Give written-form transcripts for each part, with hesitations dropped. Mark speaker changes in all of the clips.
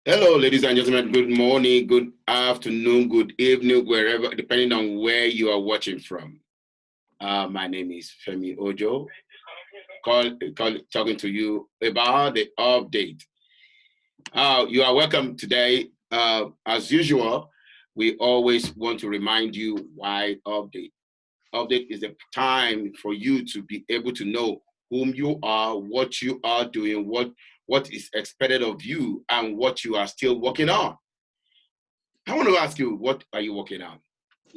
Speaker 1: Hello, ladies and gentlemen. Good morning, good afternoon, good evening, wherever, depending on where you are watching from. My name is Femi Ojo, talking to you about the update. You are welcome today. As usual, we always want to remind you why update. Update is a time for you to be able to know whom you are, what you are doing, what is expected of you, and what you are still working on. I want to ask you, what are you working on?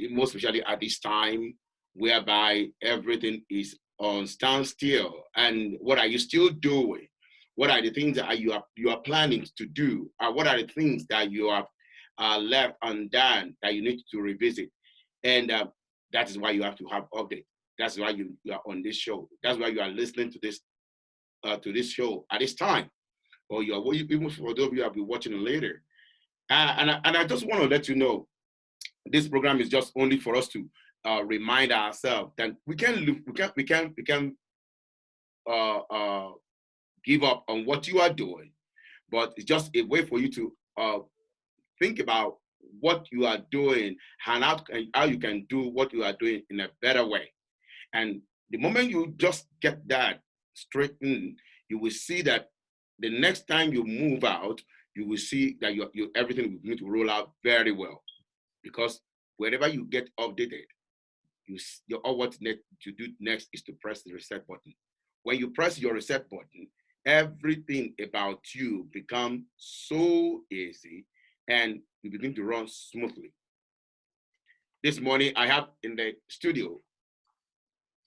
Speaker 1: Most especially at this time, whereby everything is on standstill. And what are you still doing? What are the things that you are planning to do? What are the things that you have left undone that you need to revisit? And that is why you have to have update. That's why you are on this show. That's why you are listening to this show at this time, or you are even for those of you who will be watching it later. And I just want to let you know, this program is just only for us to remind ourselves that we can give up on what you are doing, but it's just a way for you to think about what you are doing and how you can do what you are doing in a better way. And the moment you just get that straightened, you will see that the next time you move out, you will see that everything will begin to roll out very well. Because wherever you get updated, all what to do next is to press the reset button. When you press your reset button, everything about you becomes so easy and you begin to run smoothly. This morning, I have in the studio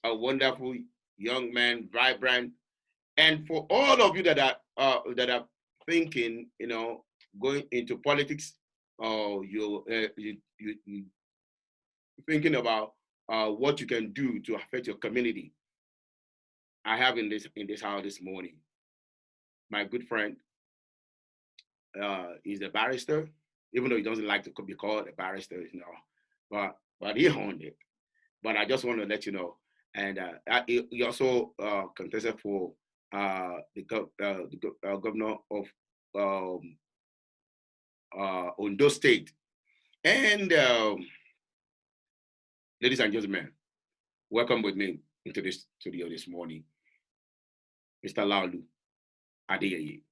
Speaker 1: a wonderful young man, vibrant, and for all of you that are thinking, going into politics, or you thinking about what you can do to affect your community, I have in this house this morning my good friend. He's a barrister, even though he doesn't like to be called a barrister, but he honed it. But I just want to let you know, and he also contested for the governor of Ondo State. And ladies and gentlemen, welcome with me into this studio this morning, Mr. Laolu Adeyeye.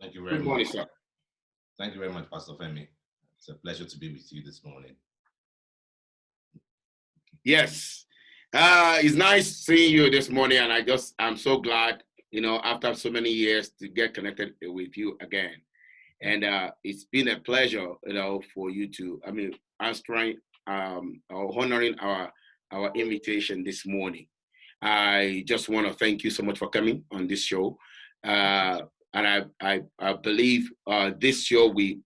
Speaker 2: Thank you very
Speaker 1: Good morning,
Speaker 2: much.
Speaker 1: sir.
Speaker 2: Thank you very much, Pastor Femi. It's a pleasure to be with you this morning.
Speaker 1: Yes. It's nice seeing you this morning, and I'm so glad, after so many years to get connected with you again. And it's been a pleasure, for you to, answering or honoring our invitation this morning. I just want to thank you so much for coming on this show. And I believe this show we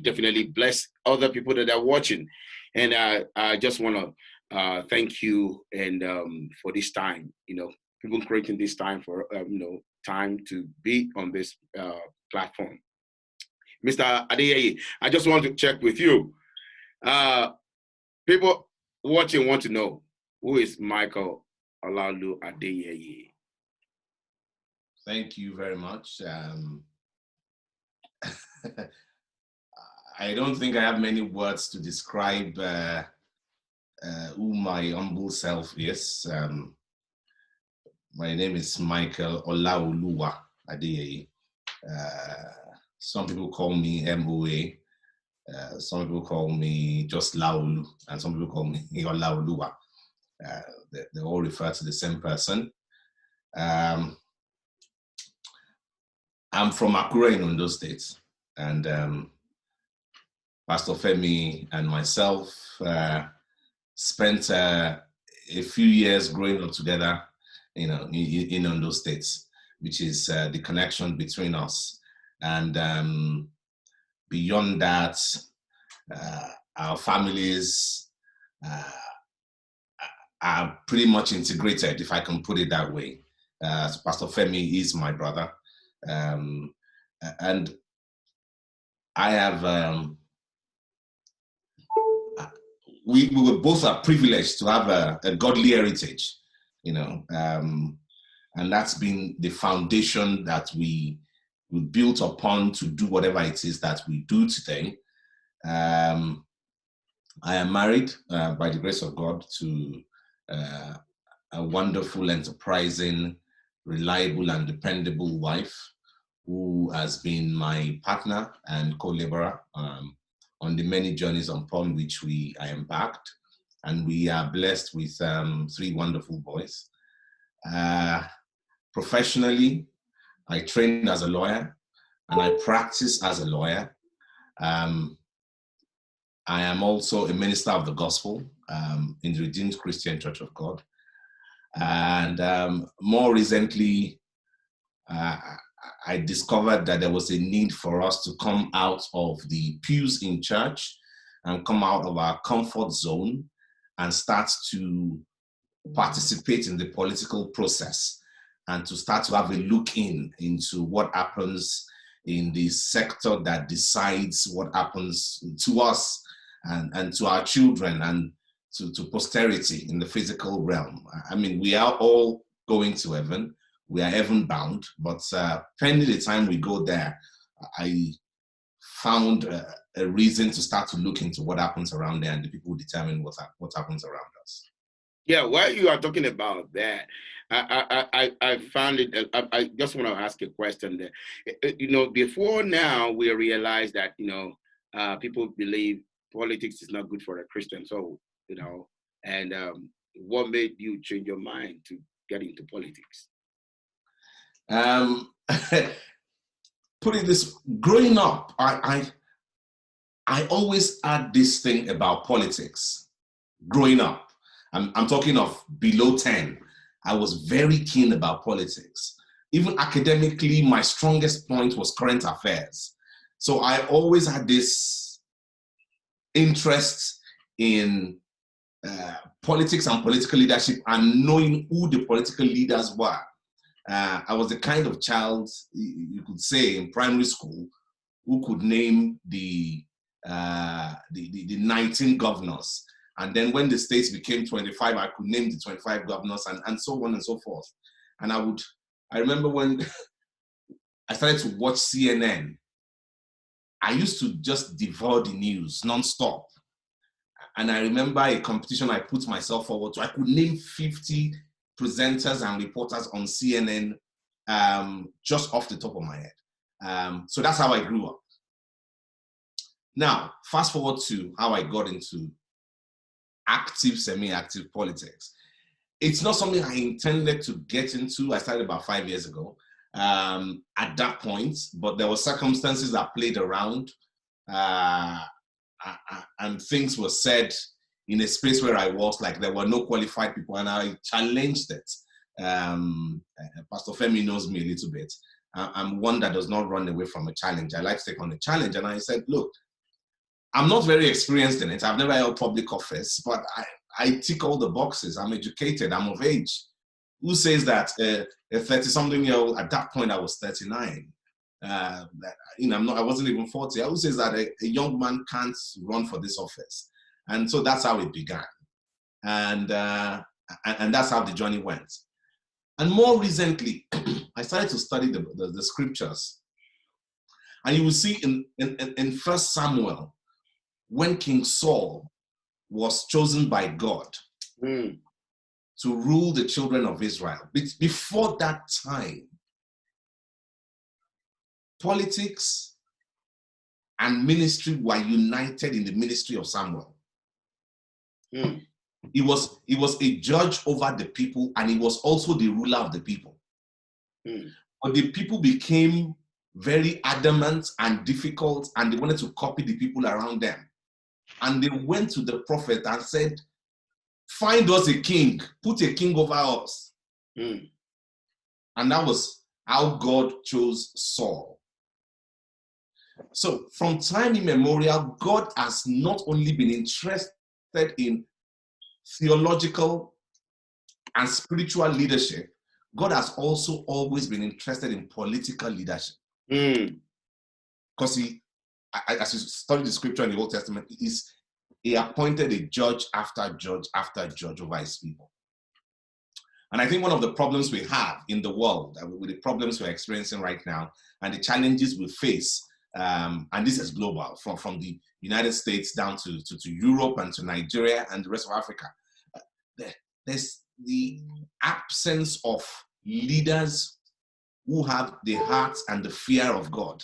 Speaker 1: definitely bless other people that are watching. And I just want to thank you and for this time, people creating this time for time to be on this platform. Mr. Adeyeye, I just want to check with you. People watching want to know, who is Michael Laolu Adeyeye?
Speaker 2: Thank you very much. I don't think I have many words to describe who my humble self is. My name is Michael Laolu Adeyeye. Some people call me MOA. Some people call me just Laolu, and some people call me Olaoluwa. They all refer to the same person. I'm from Akure in Ondo State, and Pastor Femi and myself spent a few years growing up together, in Ondo State, which is the connection between us. And beyond that, our families are pretty much integrated, if I can put it that way. Pastor Femi is my brother. And I have, we both are privileged to have a godly heritage, and that's been the foundation that we built upon to do whatever it is that we do today. I am married by the grace of God to a wonderful, enterprising, reliable, and dependable wife who has been my partner and co-laborer on the many journeys upon which I embarked. And we are blessed with 3 wonderful boys. Professionally, I trained as a lawyer and I practice as a lawyer. I am also a minister of the gospel in the Redeemed Christian Church of God. And more recently, I discovered that there was a need for us to come out of the pews in church and come out of our comfort zone and start to participate in the political process and to start to have a look into what happens in the sector that decides what happens to us and to our children and to posterity in the physical realm. I mean, we are all going to heaven. We are heaven bound, but pending the time we go there, I found a reason to start to look into what happens around there and the people who determine what happens around us.
Speaker 1: Yeah, while you are talking about that, I found it. I just want to ask a question there. You know, before now, we realize that people believe politics is not good for a Christian. So and what made you change your mind to get into politics?
Speaker 2: Put it this: growing up, I always had this thing about politics. Growing up. I'm talking of below 10. I was very keen about politics. Even academically, my strongest point was current affairs. So I always had this interest in politics and political leadership and knowing who the political leaders were. I was the kind of child, you could say, in primary school, who could name the 19 governors. And then when the states became 25, I could name the 25 governors and so on and so forth. And I remember when I started to watch CNN, I used to just devour the news nonstop. And I remember a competition I put myself forward to. I could name 50 presenters and reporters on CNN just off the top of my head. So that's how I grew up. Now, fast forward to how I got into active, semi-active politics. It's not something I intended to get into. I started about 5 years ago at that point, but there were circumstances that played around and things were said in a space where I was, like there were no qualified people, and I challenged it. Pastor Femi knows me a little bit. I'm one that does not run away from a challenge. I like to take on a challenge, and I said, look, I'm not very experienced in it. I've never held public office, but I tick all the boxes. I'm educated. I'm of age. Who says that a 30-something-year-old, at that point I was 39, I wasn't even 40. Who says that a young man can't run for this office? And so that's how it began. And that's how the journey went. And more recently, I started to study the scriptures. And you will see in 1 Samuel, when King Saul was chosen by God to rule the children of Israel. Before that time, politics and ministry were united in the ministry of Samuel. He was a judge over the people, and he was also the ruler of the people. But the people became very adamant and difficult, and they wanted to copy the people around them. And they went to the prophet and said, find us a king, put a king over us. And that was how God chose Saul. So from time immemorial, God has not only been interested in theological and spiritual leadership, God has also always been interested in political leadership. Because as you study the scripture in the Old Testament, he appointed a judge after judge after judge over his people. And I think one of the problems we have in the world, with the problems we're experiencing right now, and the challenges we face, and this is global, from the United States down to Europe and to Nigeria and the rest of Africa, there's the absence of leaders who have the heart and the fear of God.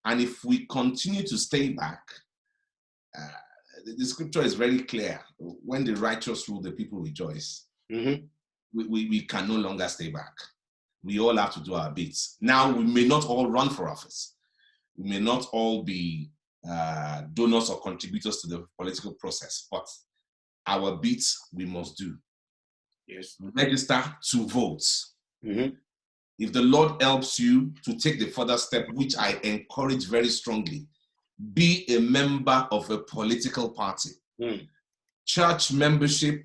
Speaker 2: And if we continue to stay back, the scripture is very clear. When the righteous rule, the people rejoice.
Speaker 1: Mm-hmm.
Speaker 2: We can no longer stay back. We all have to do our bits. Now, we may not all run for office. We may not all be donors or contributors to the political process, but our bits we must do.
Speaker 1: Yes.
Speaker 2: Register to vote.
Speaker 1: Mm-hmm.
Speaker 2: If the Lord helps you to take the further step, which I encourage very strongly, be a member of a political party.
Speaker 1: Mm.
Speaker 2: Church membership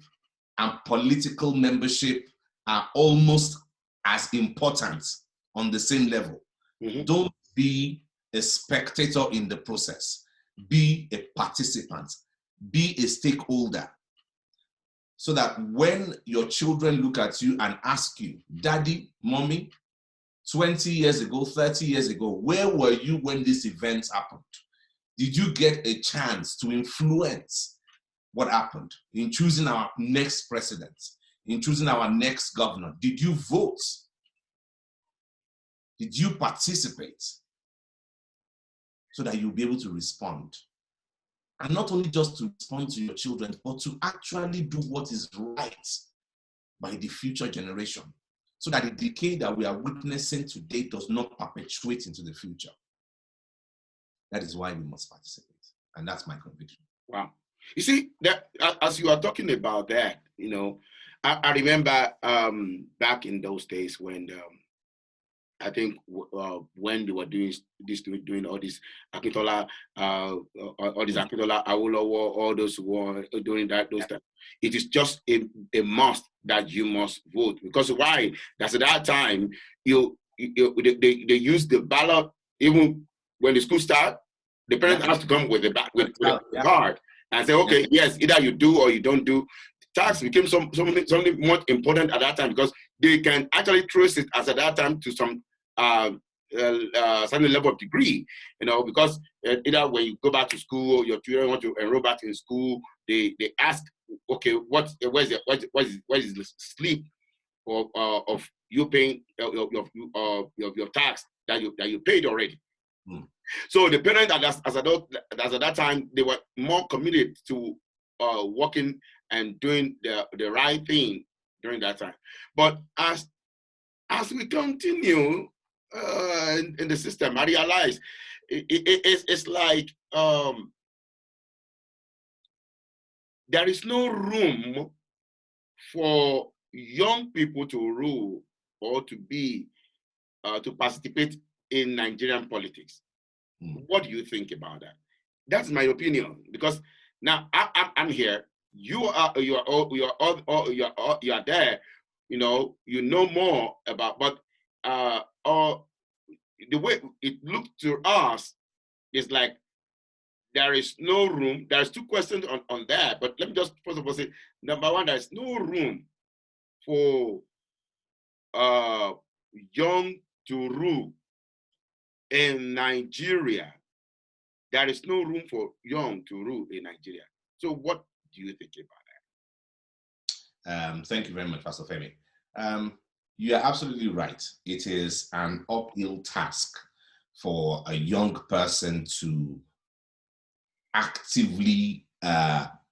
Speaker 2: and political membership are almost as important, on the same level.
Speaker 1: Mm-hmm.
Speaker 2: Don't be a spectator in the process. Be a participant. Be a stakeholder. So that when your children look at you and ask you, Daddy, Mommy, 20 years ago, 30 years ago, where were you when this event happened? Did you get a chance to influence what happened in choosing our next president, in choosing our next governor? Did you vote? Did you participate? So that you'll be able to respond. And not only just to respond to your children, but to actually do what is right by the future generation. So that the decay that we are witnessing today does not perpetuate into the future. That is why we must participate. And that's my conviction.
Speaker 1: Wow. You see, that as you are talking about that, I remember back in those days when I think when they were doing all this Akintola, all this Akintola, Awolowo, all those who were doing those times, it is just a must that you must vote. Because why? That's at that time they use the ballot even when the school starts. The parent has to come with a card and say, okay, yes, either you do or you don't do. Tax became something more important at that time because they can actually trace it as at that time to some certain level of degree, because either when you go back to school or your children want to enroll back in school, they ask, okay, where's the slip of you paying your tax that you paid already. Mm. So the parents as at that time, they were more committed to working and doing the right thing during that time. But as we continue in the system, I realize it's like there is no room for young people to rule or to be to participate in Nigerian politics. What do you think about that? That's my opinion, because now I'm here. You are there. You know more about, but the way it looked to us is like there is no room. There's two questions on that, but let me just first of all say, number one, there's no room for young to rule in Nigeria. There is no room for young to rule in Nigeria. So what do you think about that?
Speaker 2: Thank you very much, Pastor Femi. You are absolutely right. It is an uphill task for a young person to actively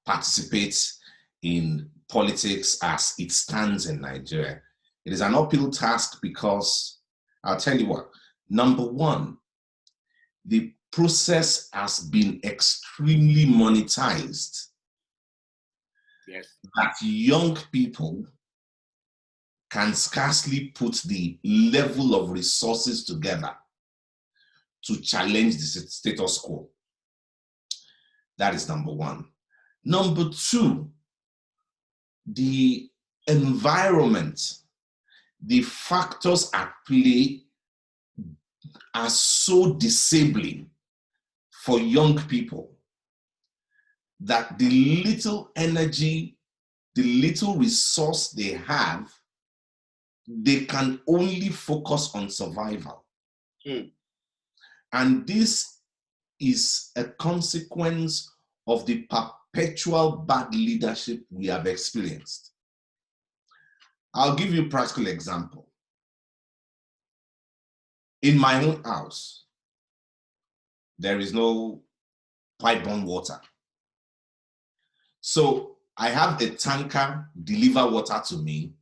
Speaker 2: participate in politics as it stands in Nigeria. It is an uphill task because, I'll tell you what, number one, the process has been extremely monetized.
Speaker 1: Yes.
Speaker 2: That young people can scarcely put the level of resources together to challenge the status quo. That is number one. Number two, the environment, the factors at play are so disabling for young people that the little energy the little resource they have, they can only focus on survival. And this is a consequence of the perpetual bad leadership we have experienced. I'll give you a practical example. In my own house, there is no pipe-borne water. So I have a tanker deliver water to me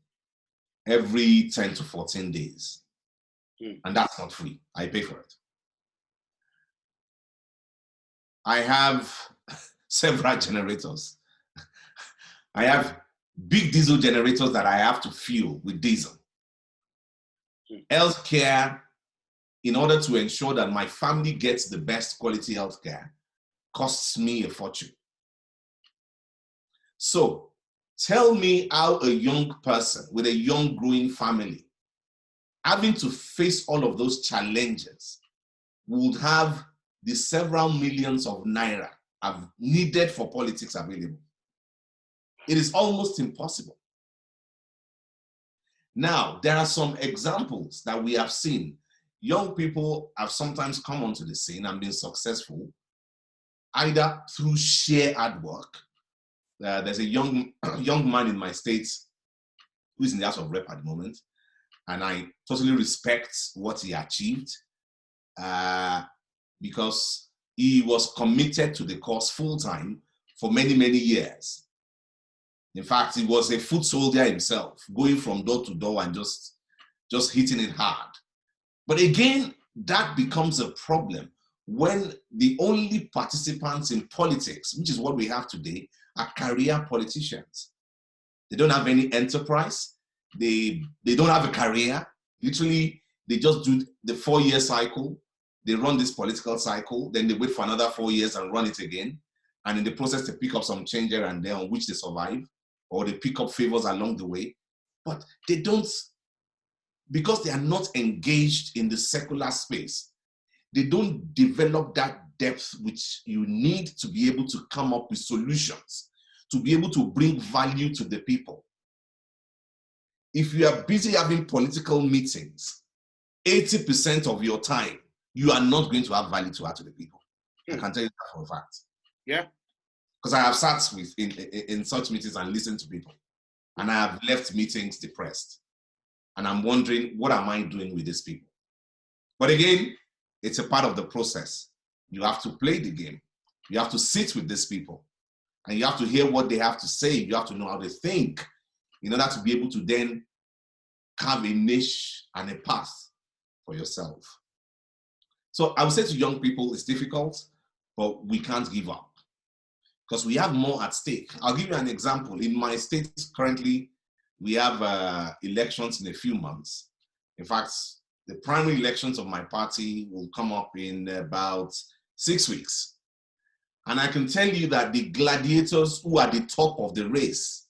Speaker 2: every 10 to 14 days. And that's not free. I pay for it. I have several generators. I have big diesel generators that I have to fuel with diesel. Healthcare, in order to ensure that my family gets the best quality healthcare, costs me a fortune. So tell me how a young person with a young growing family, having to face all of those challenges, would have the several millions of naira needed for politics available. It is almost impossible. Now, there are some examples that we have seen. Young people have sometimes come onto the scene and been successful, either through sheer hard work. There's a young man in my state who is in the House of Rep at the moment, and I totally respect what he achieved because he was committed to the cause full-time for many, many years. In fact, he was a foot soldier himself, going from door to door and just hitting it hard. But again, that becomes a problem when the only participants in politics, which is what we have today, are career politicians. They don't have any enterprise. They don't have a career. Literally, they just do the 4-year cycle. They run this political cycle, then they wait for another 4 years and run it again. And in the process, they pick up some change here and there on which they survive, or they pick up favors along the way. But they don't, because they are not engaged in the secular space, they don't develop that depth which you need to be able to come up with solutions, to be able to bring value to the people. If you are busy having political meetings, 80% of your time, you are not going to have value to add to the people. I can tell you that for a fact.
Speaker 1: Yeah.
Speaker 2: Because I have sat in such meetings and listened to people. And I have left meetings depressed. And I'm wondering, what am I doing with these people? But again, it's a part of the process. You have to play the game. You have to sit with these people. And you have to hear what they have to say. You have to know how they think in order to be able to then carve a niche and a path for yourself. So I would say to young people, it's difficult, but we can't give up because we have more at stake. I'll give you an example. In my state currently, we have elections in a few months. In fact, the primary elections of my party will come up in about 6 weeks. And I can tell you that the gladiators who are the top of the race,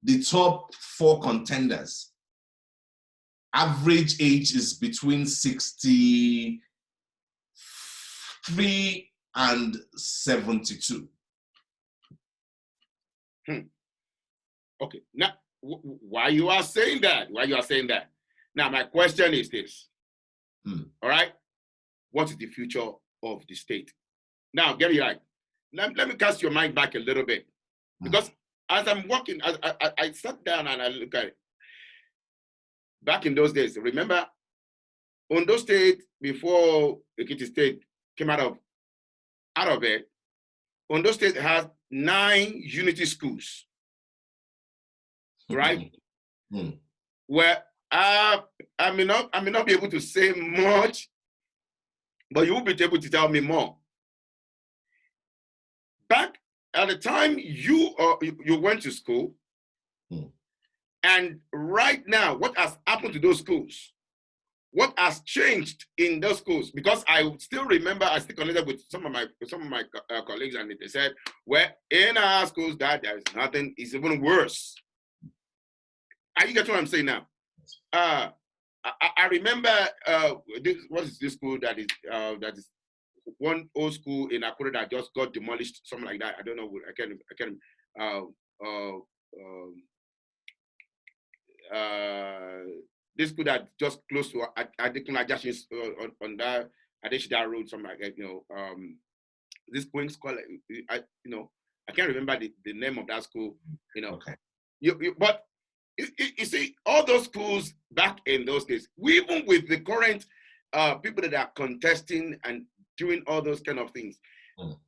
Speaker 2: the top 4 contenders, average age is between 63 and 72.
Speaker 1: Okay. Now, why you are saying that? Why you are saying that? Now, my question is this. All right. What is the future of the state? Now, get it right. Let me cast your mind back a little bit. Because as I'm walking, I sat down and I look at it. Back in those days, remember, Ondo State, before Ekiti State came out of it, Ondo State has 9 unity schools, right? Where I may not be able to say much, but you will be able to tell me more. Back at the time you went to school, and right now, what has happened to those schools? What has changed in those schools? Because I still remember, I still connected with some of my colleagues, and they said, well, in our schools, that there is nothing, it's even worse. Are you getting what I'm saying now? I remember what is this school that is one old school in Akure that just got demolished, something like that. I don't know. I can't. this school that just close to Adekun Ajashin on that Adeshida Road, something like that. This Queen's College. I can't remember the name of that school.
Speaker 2: Okay.
Speaker 1: But you see, all those schools back in those days, even with the current people that are contesting and doing all those kind of things,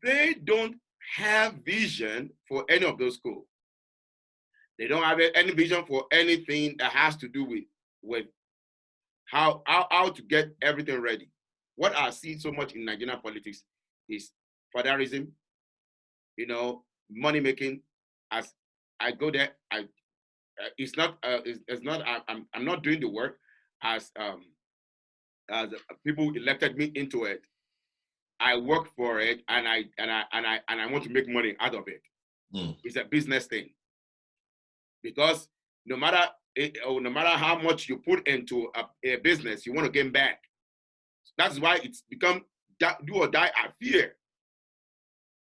Speaker 1: they don't have vision for any of those schools. They don't have any vision for anything that has to do with how to get everything ready. What I see so much in Nigerian politics is fatherism, money making. As I go there, it's not I'm not doing the work as people elected me into it. I work for it, and I want to make money out of it. It's a business thing, because no matter how much you put into a business, you want to gain back. That's why it's become do or die at fear.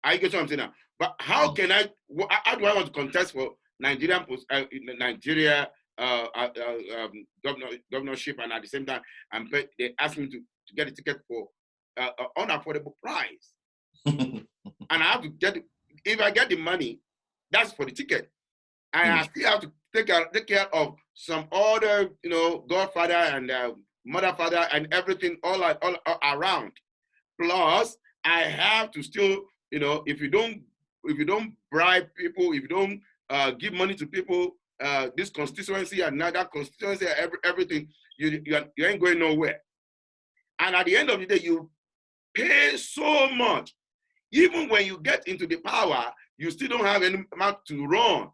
Speaker 1: I get what I'm saying now. But how do I want to contest for Nigeria governorship, and at the same time, they ask me to get a ticket for unaffordable price, and I have to get it. If I get the money, that's for the ticket, and I still have to take care of some other, godfather and mother, father, and everything all around. Plus, I have to still, if you don't bribe people, if you don't give money to people, this constituency and that constituency, everything, you ain't going nowhere. And at the end of the day, you pay so much. Even when you get into the power, you still don't have any amount to run.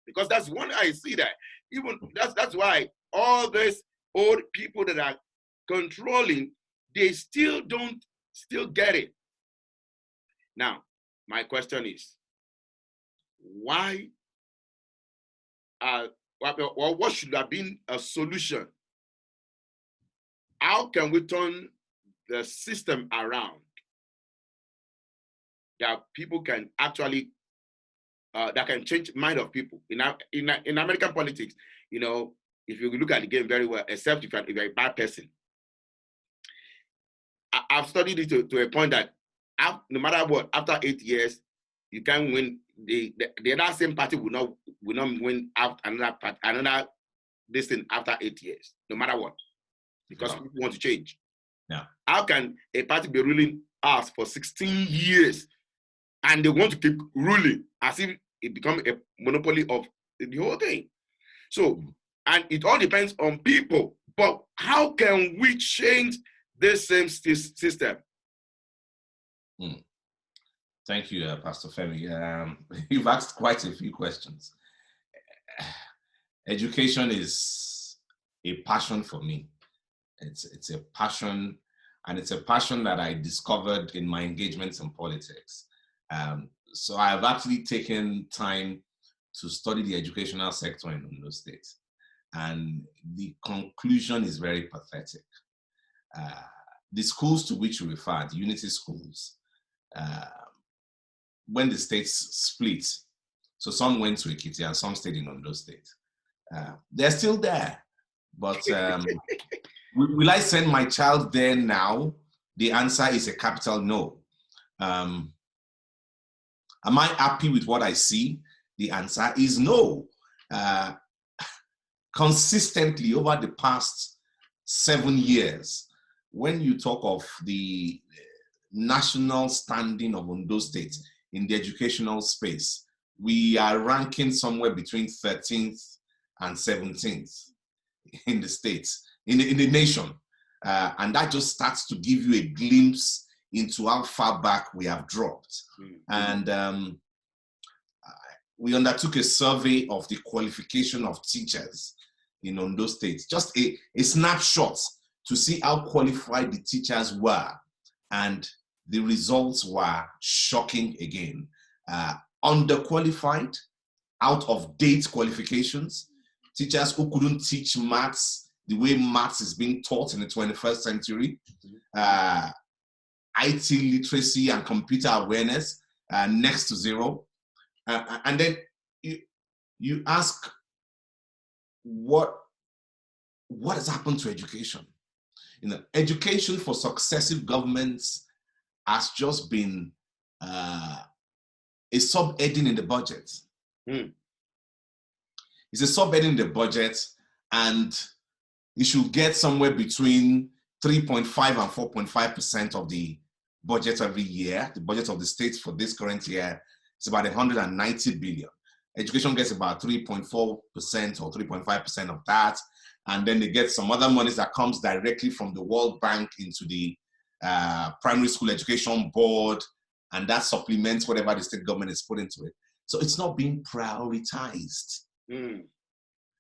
Speaker 1: Because that's one I see that. Even that's why all these old people that are controlling, they still don't get it. Now, my question is, why what should have been a solution? How can we turn the system around that people can actually that can change the mind of people? In American politics, if you look at the game very well, except if you're a bad person, I've studied it to a point that no matter what, after 8 years, you can't win. The other same party will not win after another this thing after 8 years, no matter what, because people want to change.
Speaker 2: Yeah.
Speaker 1: How can a party be ruling us for 16 years and they want to keep ruling as if it becomes a monopoly of the whole thing? So, and it all depends on people. But how can we change this same system?
Speaker 2: Thank you, Pastor Femi. You've asked quite a few questions. Education is a passion for me. It's a passion, and it's a passion that I discovered in my engagements in politics. So I've actually taken time to study the educational sector in Ondo State, and the conclusion is very pathetic. The schools to which you refer, the unity schools, when the states split, so some went to Ekiti and some stayed in Ondo State. They're still there, but will I send my child there now? The answer is a capital no. Am I happy with what I see? The answer is no. Consistently over the past 7 years, when you talk of the national standing of Ondo State in the educational space, we are ranking somewhere between 13th and 17th in the states, in the nation. And that just starts to give you a glimpse into how far back we have dropped. And we undertook a survey of the qualification of teachers in Ondo State, just a snapshot to see how qualified the teachers were. And the results were shocking again. Underqualified, out of date qualifications, teachers who couldn't teach maths the way maths is being taught in the 21st century, IT literacy and computer awareness next to zero. And then you ask what has happened to education? Education for successive governments has just been a sub-heading in the budget. It's a sub-heading in the budget, and it should get somewhere between 3.5 and 4.5% of the budget every year. The budget of the states for this current year is about 190 billion. Education gets about 3.4% or 3.5% of that. And then they get some other monies that comes directly from the World Bank into the Primary School Education Board, and that supplements whatever the state government is put into it. So it's not being prioritized.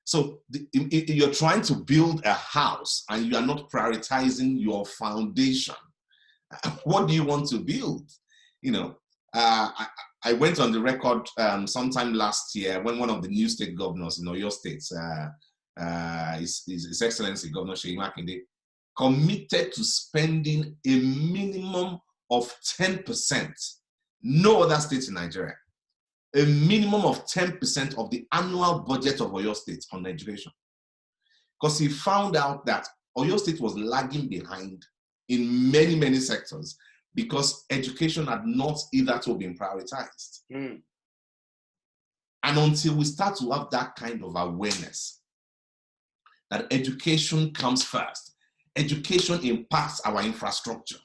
Speaker 2: So you're trying to build a house and you are not prioritizing your foundation. What do you want to build? I went on the record sometime last year when one of the new state governors in Oyo State, His Excellency Governor Femi Ojo, committed to spending a minimum of 10%. No other state in Nigeria. A minimum of 10% of the annual budget of Oyo State on education. Because he found out that Oyo State was lagging behind in many, many sectors because education had not hitherto been prioritized. And until we start to have that kind of awareness, that education comes first, education impacts our infrastructure.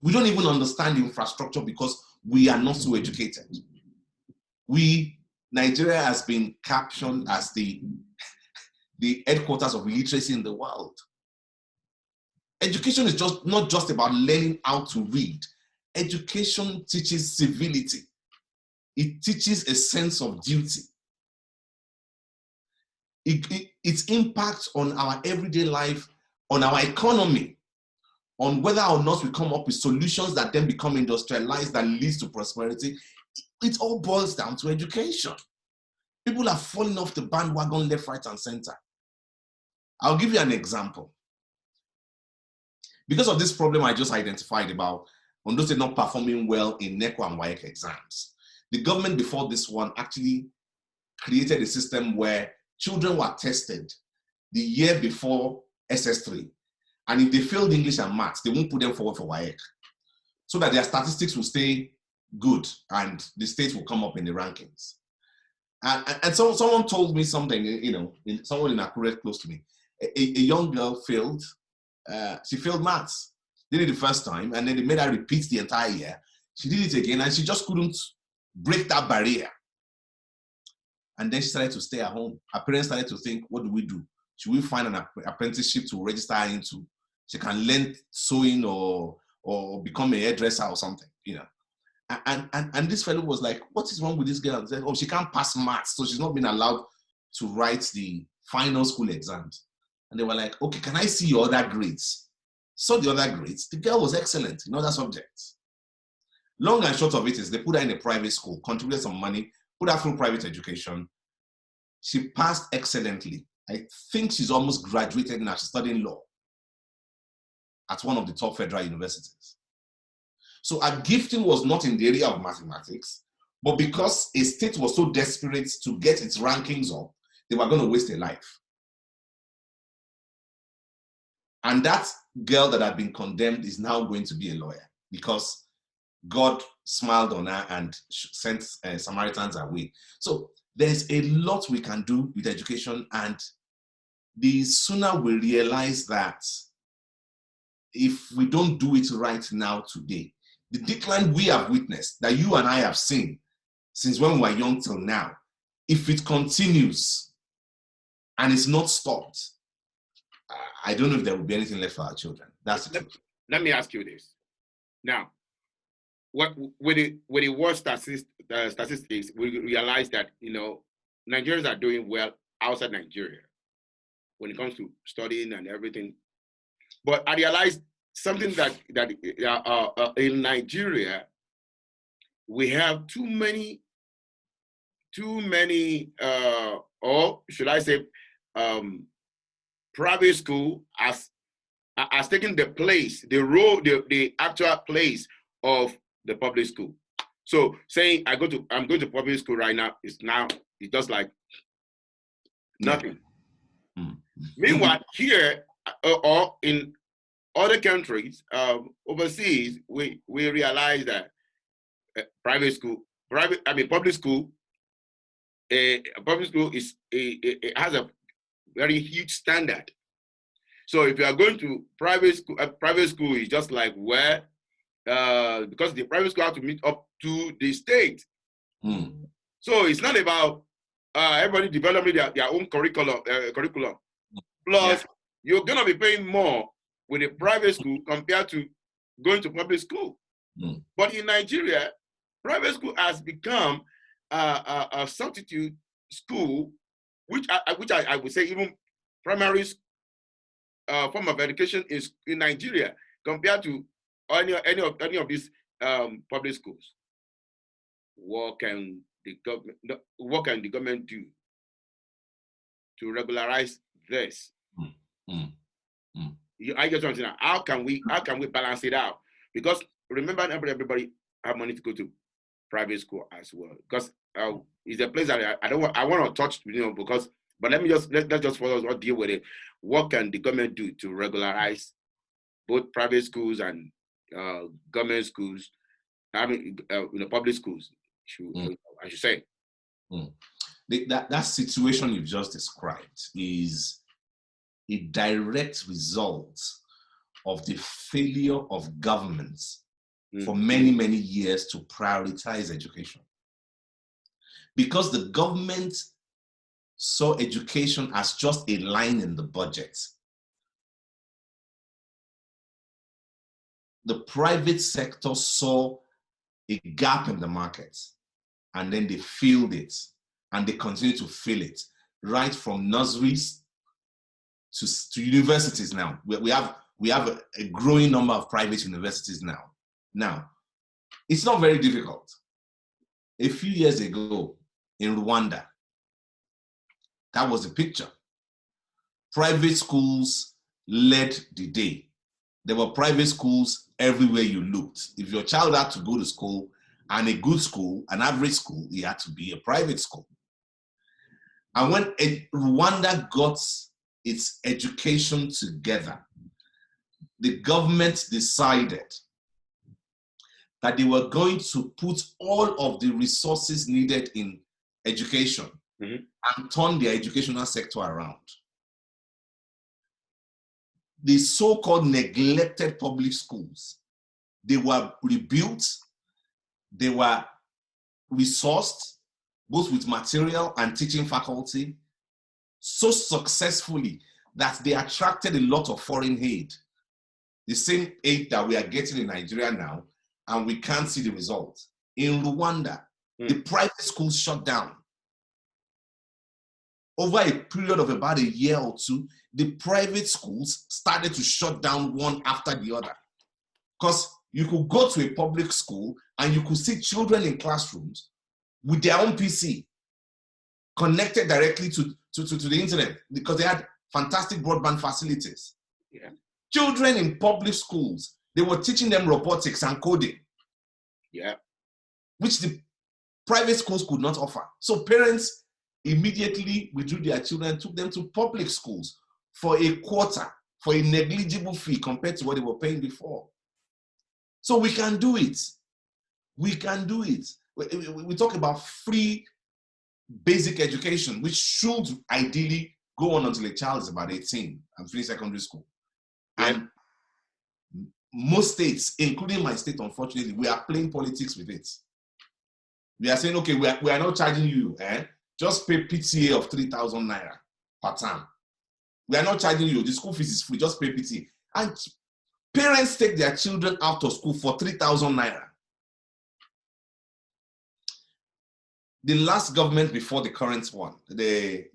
Speaker 2: We don't even understand infrastructure because we are not so educated. Nigeria has been captioned as the headquarters of illiteracy in the world. Education is not just about learning how to read. Education teaches civility. It teaches a sense of duty. Its impact on our everyday life, on our economy, on whether or not we come up with solutions that then become industrialized, that leads to prosperity, it all boils down to education. People are falling off the bandwagon left, right, and center. I'll give you an example. Because of this problem I just identified about Ondo State not performing well in NECO and WAEC exams, the government before this one actually created a system where children were tested the year before SS3. And if they failed English and maths, they won't put them forward for WAEC, so that their statistics will stay good and the states will come up in the rankings. And so someone told me something, someone in Akure close to me. A young girl failed. She failed maths. Did it the first time, and then they made her repeat the entire year. She did it again, and she just couldn't break that barrier. And then she started to stay at home. Her parents started to think, what do we do? Should we find an apprenticeship to register her into? She can learn sewing or become a hairdresser or something, And this fellow was like, what is wrong with this girl? And said, she can't pass maths, so she's not been allowed to write the final school exams. And they were like, okay, can I see your other grades? Saw the other grades. The girl was excellent in other subjects. Long and short of it is they put her in a private school, contributed some money, put her through private education. She passed excellently. I think she's almost graduated now. She's studying law at one of the top federal universities. So her gifting was not in the area of mathematics, but because a state was so desperate to get its rankings up, they were going to waste a life. And that girl that had been condemned is now going to be a lawyer because God smiled on her and sent Samaritans away. So there's a lot we can do with education, and the sooner we realize that if we don't do it right now today, the decline we have witnessed, that you and I have seen since when we were young till now, if it continues and it's not stopped, I don't know if there will be anything left for our children. That's the truth.
Speaker 1: Let me ask you this. Now, with the worst statistics, we realize that, Nigerians are doing well outside Nigeria when it comes to studying and everything. But I realized something that in Nigeria, we have too many, or should I say, private school has taken the place, the actual place of the public school. So saying I'm going to public school right now it's just like nothing.
Speaker 2: Yeah. Mm.
Speaker 1: Meanwhile, here or in other countries, overseas, we realize that public school is it has a very huge standard. So if you are going to private school is just like where because the private school have to meet up to the state.
Speaker 2: Mm.
Speaker 1: So it's not about everybody developing their own curriculum. Plus, you're gonna be paying more with a private school compared to going to public school.
Speaker 2: Mm.
Speaker 1: But in Nigeria, private school has become a substitute school, which I would say even primary form of education is in Nigeria compared to any of these public schools. What can the government do to regularize this?
Speaker 2: Mm. Mm. Mm.
Speaker 1: I just want to know how can we balance it out? Because remember, everybody have money to go to private school as well. Because it's a place that I want to touch, because. But let's just follow or deal with it. What can the government do to regularize both private schools and government schools? I mean, public schools. I should say.
Speaker 2: Mm. That situation you've just described is a direct result of the failure of governments for many, many years to prioritize education. Because the government saw education as just a line in the budget, the private sector saw a gap in the market, and then they filled it, and they continue to fill it, right from nurseries to universities now. We have a growing number of private universities now. Now, it's not very difficult. A few years ago in Rwanda, that was the picture. Private schools led the day. There were private schools everywhere you looked. If your child had to go to school, and a good school, an average school, it had to be a private school. And when Rwanda got its education together, the government decided that they were going to put all of the resources needed in education and turn their educational sector around. The so-called neglected public schools, they were rebuilt, they were resourced, both with material and teaching faculty, so successfully that they attracted a lot of foreign aid. The same aid that we are getting in Nigeria now, and we can't see the results. In Rwanda, the private schools shut down. Over a period of about a year or two, the private schools started to shut down one after the other. Because you could go to a public school and you could see children in classrooms with their own PC connected directly to the internet because they had fantastic broadband facilities.
Speaker 1: Yeah.
Speaker 2: Children in public schools, they were teaching them robotics and coding.
Speaker 1: Yeah.
Speaker 2: Which the private schools could not offer. So parents immediately withdrew their children and took them to public schools for a quarter, for a negligible fee compared to what they were paying before. So we can do it. We can do it. We talk about free basic education, which should ideally go on until a child is about 18 and finish secondary school. Yeah. And most states, including my state, unfortunately, we are playing politics with it. We are saying, okay, we are not charging you, just pay PTA of 3,000 naira per term. We are not charging you, the school fees is free, just pay PTA. And parents take their children out of school for 3,000 naira. The last government before the current one, they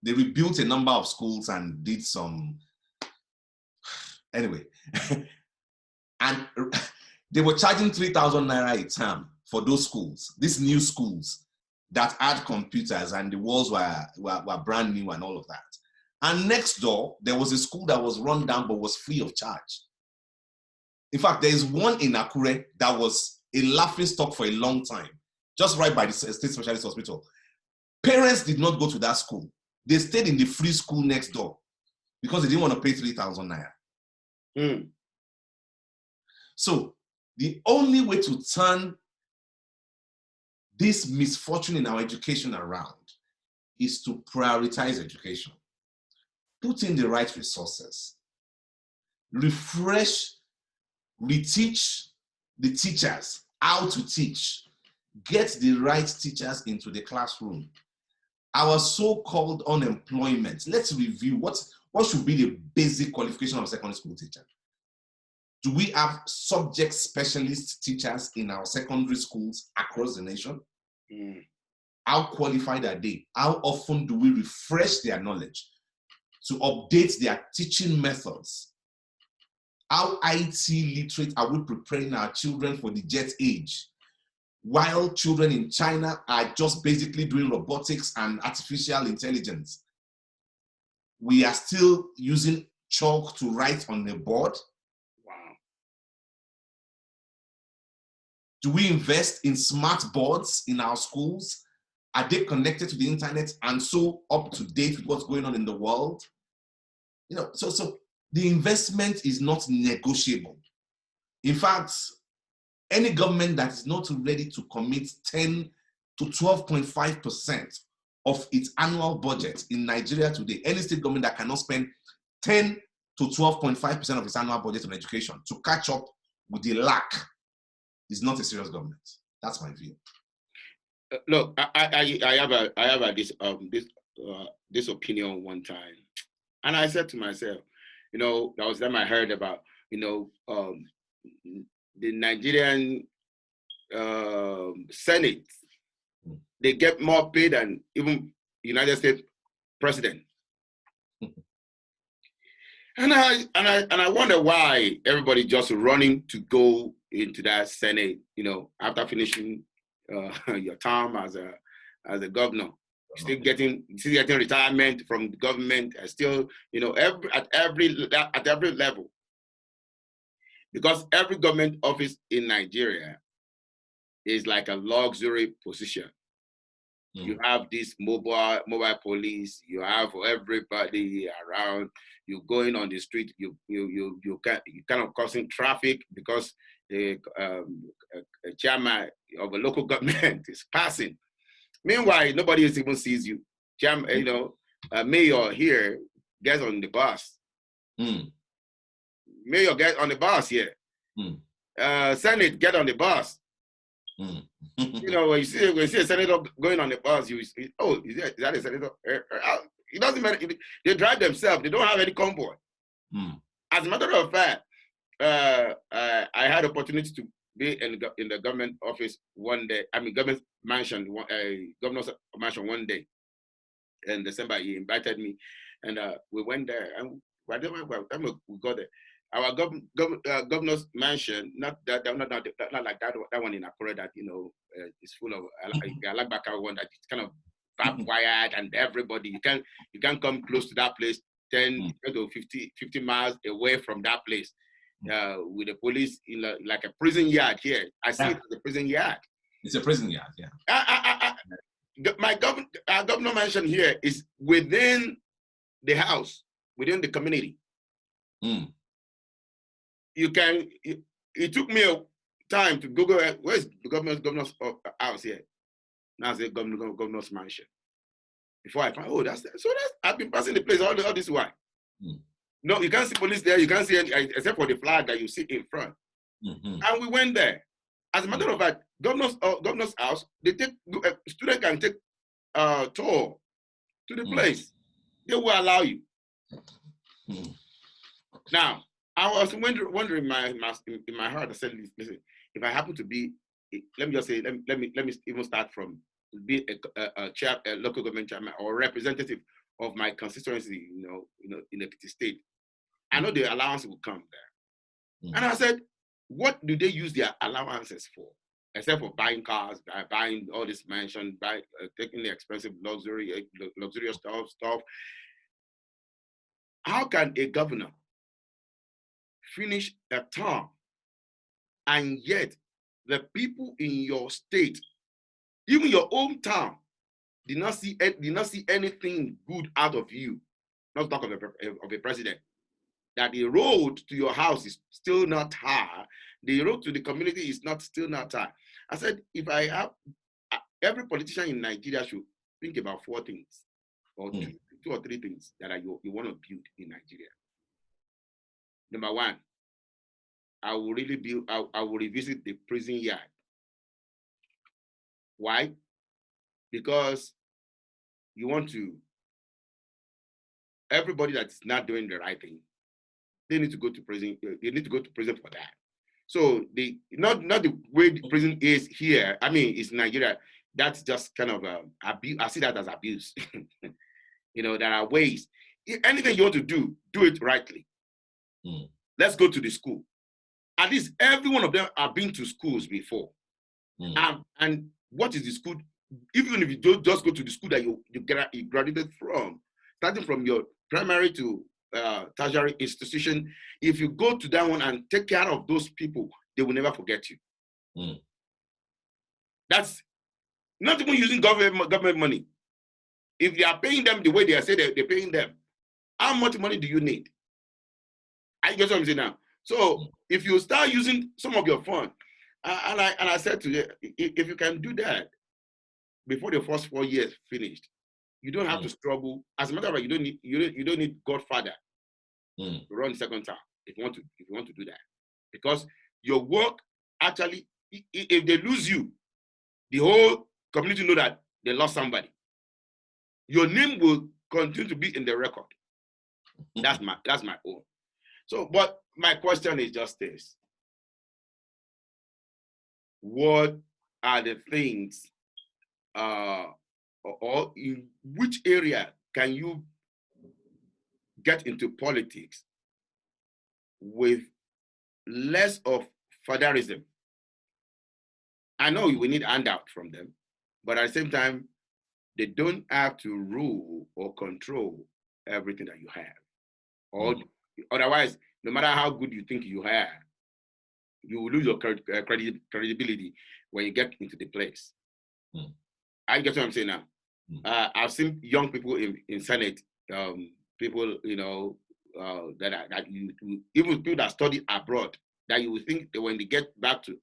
Speaker 2: rebuilt a number of schools and did some, anyway. And they were charging 3,000 naira a term for those schools, these new schools that had computers and the walls were brand new and all of that. And next door, there was a school that was run down but was free of charge. In fact, there is one in Akure that was a laughing stock for a long time, just right by the state specialist hospital. Parents did not go to that school. They stayed in the free school next door because they didn't want to pay 3,000 naira. So the only way to turn this misfortune in our education around is to prioritize education, put in the right resources, refresh, reteach the teachers how to teach, get the right teachers into the classroom. Our so-called unemployment, let's review what should be the basic qualification of a secondary school teacher. Do we have subject specialist teachers in our secondary schools across the nation? How qualified are they? How often do we refresh their knowledge to update their teaching methods? How IT literate are we preparing our children for the jet age? While children in China are just basically doing robotics and artificial intelligence, we are still using chalk to write on the board.
Speaker 1: Wow.
Speaker 2: Do we invest in smart boards in our schools? Are they connected to the internet and so up to date with what's going on in the world? You know, so the investment is not negotiable. In fact, any government that is not ready to commit 10 to 12.5% of its annual budget in Nigeria today, any state government that cannot spend 10 to 12.5% of its annual budget on education to catch up with the lack is not a serious government. That's my view.
Speaker 1: Look, I have this opinion one time, and I said to myself, you know, that was time I heard about, you know, the Nigerian Senate, they get more pay than even United States president. And I wonder why everybody just running to go into that Senate, you know, after finishing your term as a governor, still getting retirement from the government, and still, you know, at every level, because every government office in Nigeria is like a luxury position. You have this mobile police. You have everybody around. You're going on the street. You kind of causing traffic because a chairman of a local government is passing. Meanwhile, nobody even sees you. You know, mayor here gets on the bus. Mayor gets on the bus here. Senate get on the bus. You know, when you see a senator going on the bus, you see, oh, is that a senator? It doesn't matter. They drive themselves. They don't have any convoy. As a matter of fact, I had opportunity to be in the government office one day. I mean, government mansion, governor's mansion one day in December. He invited me, and we went there. And by the time we got there, our governor's mansion, not like that one in Akure that, you know, is full of Alagbaka one that is kind of barbed wired, and everybody, you can't come close to that place 10 to 50 miles away from that place, with the police in like a prison yard here. I see it as a prison yard.
Speaker 2: It's a prison yard, yeah.
Speaker 1: Our governor mansion here is within the house, within the community. It took me a time to Google where's the governor's house here. Now it's the governor's mansion. Before I find, I've been passing the place all this while. No, you can't see police there. You can't see any, except for the flag that you see in front. And we went there. As a matter of fact, governor's house, student can take a tour to the place. They will allow you. Now, I was wondering in my heart. I said, listen, if I happen to be, let me just say, let me even start from be a local government chairman or representative of my constituency, you know, in the state. I know the allowance will come there. And I said, what do they use their allowances for? Except for buying cars, buying all this mansion, taking the expensive luxurious stuff. How can a governor finish a term and yet the people in your state, even your hometown, did not see anything good out of you. Not talk of a president. That the road to your house is still not high. The road to the community is still not high. I said, if I have every politician in Nigeria should think about 4 things, or two or 3 things that you want to build in Nigeria. Number 1, I will revisit the prison yard. Why? Because you want to, everybody that's not doing the right thing, they need to go to prison. They need to go to prison for that. So not the way the prison is here. I mean, it's Nigeria. That's just kind of abuse. I see that as abuse. There are ways. Anything you want to do it rightly. Let's go to the school. At least every one of them have been to schools before. And what is the school? Even if you don't just go to the school that you graduated from, starting from your primary to tertiary institution, if you go to that one and take care of those people, they will never forget you. That's not even using government money. If they are paying them the way they say they're paying them, how much money do you need? I get what I'm saying now. So if you start using some of your funds, and I said to you, if you can do that before the first 4 years finished, you don't have to struggle. As a matter of fact, you don't need Godfather to run second term if you want to do that, because your work actually, if they lose you, the whole community know that they lost somebody. Your name will continue to be in the record. That's my own. So, but my question is just this: what are the things, or in which area can you get into politics with less of fatherism? I know we need handout from them, but at the same time, they don't have to rule or control everything that you have. Or otherwise, no matter how good you think you are, you will lose your credibility when you get into the place. I get what I'm saying now. I've seen young people in Senate, people, that you even people that study abroad, that you would think that when they get back to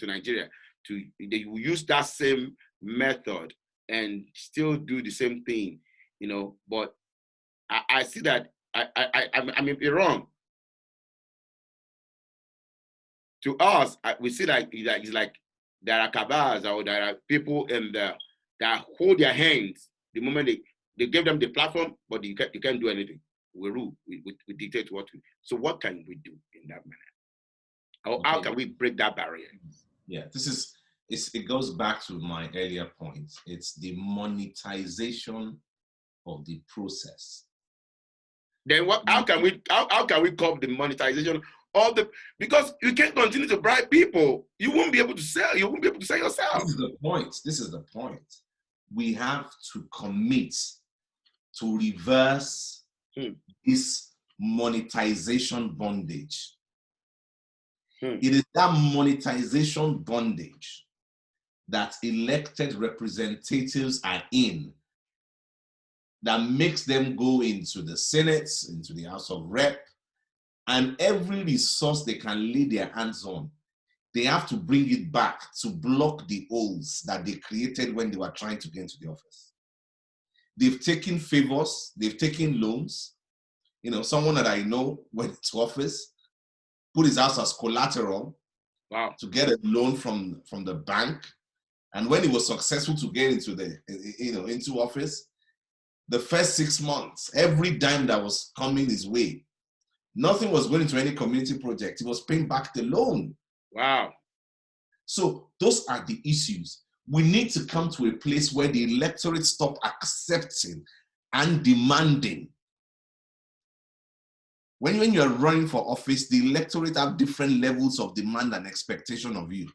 Speaker 1: Nigeria, they will use that same method and still do the same thing, But I see that I may be wrong. To us, we see that it's like there are cabals or there are people in there that hold their hands the moment they give them the platform, but you can't do anything. We rule, we dictate what we. So what can we do in that manner? Or how can we break that barrier?
Speaker 2: Yeah, it goes back to my earlier point. It's the monetization of the process.
Speaker 1: Then how can we curb the monetization of because you can't continue to bribe people. You won't be able to sell. You won't be able to sell yourself.
Speaker 2: This is the point. We have to commit to reverse this monetization bondage. It is that monetization bondage that elected representatives are in that makes them go into the Senate, into the House of Rep, and every resource they can lay their hands on, they have to bring it back to block the holes that they created when they were trying to get into the office. They've taken favors, they've taken loans. Someone that I know went to office, put his house as collateral to get a loan from the bank. And when he was successful to get into office, the first 6 months, every dime that was coming his way, nothing was going into any community project. He was paying back the loan.
Speaker 1: Wow.
Speaker 2: So those are the issues. We need to come to a place where the electorate stop accepting and demanding. When you're running for office, the electorate have different levels of demand and expectation of you.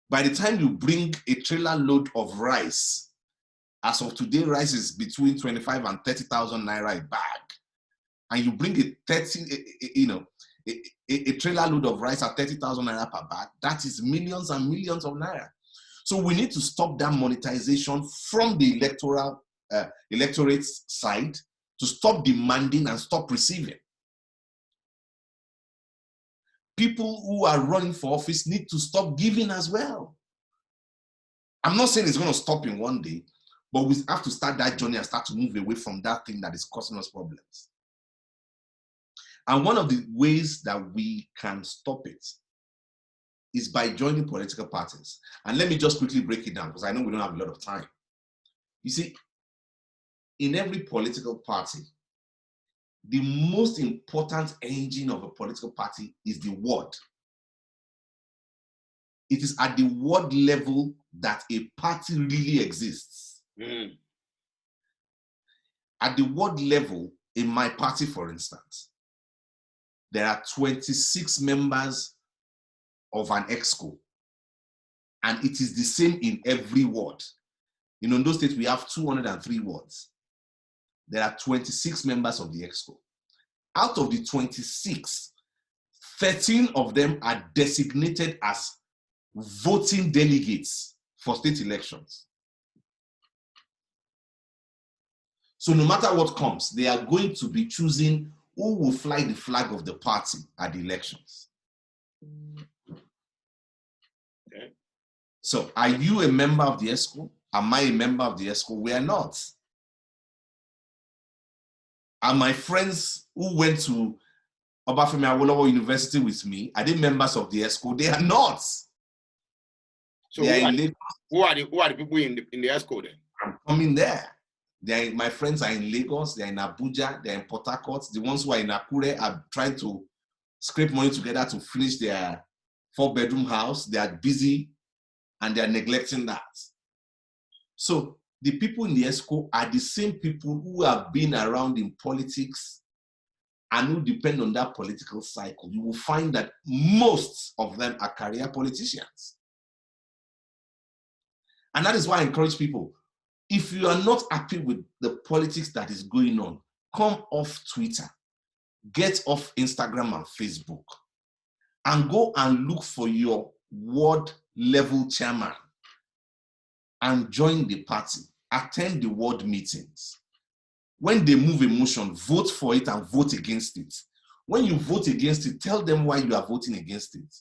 Speaker 2: By the time you bring a trailer load of rice, as of today, rice is between 25 and 30,000 naira a bag, and you bring a trailer load of rice at 30,000 naira per bag. That is millions and millions of naira. So we need to stop that monetization from the electorate side, to stop demanding and stop receiving. People who are running for office need to stop giving as well. I'm not saying it's going to stop in one day, but we have to start that journey and start to move away from that thing that is causing us problems. And one of the ways that we can stop it is by joining political parties. And let me just quickly break it down, because I know we don't have a lot of time. You see, in every political party, the most important engine of a political party is the ward. It is at the ward level that a party really exists. At the ward level, in my party, for instance, there are 26 members of an exco, and it is the same in every ward. In Ondo State, we have 203 wards. There are 26 members of the exco. Out of the 26, 13 of them are designated as voting delegates for state elections. So no matter what comes, they are going to be choosing who will fly the flag of the party at the elections.
Speaker 1: Okay.
Speaker 2: So are you a member of the ESCO? Am I a member of the ESCO? We are not. Are my friends who went to Femi Ojo University with me, are they members of the ESCO? They are not.
Speaker 1: So
Speaker 2: they
Speaker 1: who are the people in the ESCO then?
Speaker 2: I'm coming there. My friends are in Lagos, they're in Abuja, they're in Port Harcourt. The ones who are in Akure are trying to scrape money together to finish their 4-bedroom house. They are busy and they're neglecting that. So the people in the ESCO are the same people who have been around in politics and who depend on that political cycle. You will find that most of them are career politicians. And that is why I encourage people, if you are not happy with the politics that is going on, come off Twitter, get off Instagram and Facebook, and go and look for your ward level chairman and join the party, attend the ward meetings. When they move a motion, vote for it and vote against it. When you vote against it, tell them why you are voting against it.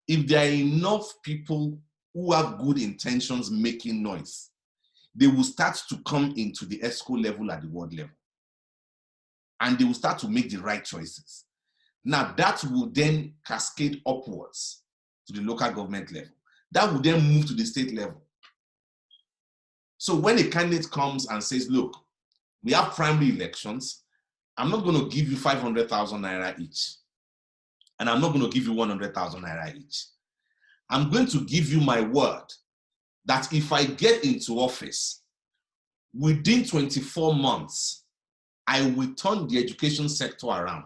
Speaker 2: If there are enough people who have good intentions making noise, they will start to come into the ESCO level at the ward level. And they will start to make the right choices. Now, that will then cascade upwards to the local government level. That will then move to the state level. So when a candidate comes and says, look, we have primary elections, I'm not going to give you 500,000 naira each. And I'm not going to give you 100,000 naira each. I'm going to give you my word that if I get into office, within 24 months, I will turn the education sector around.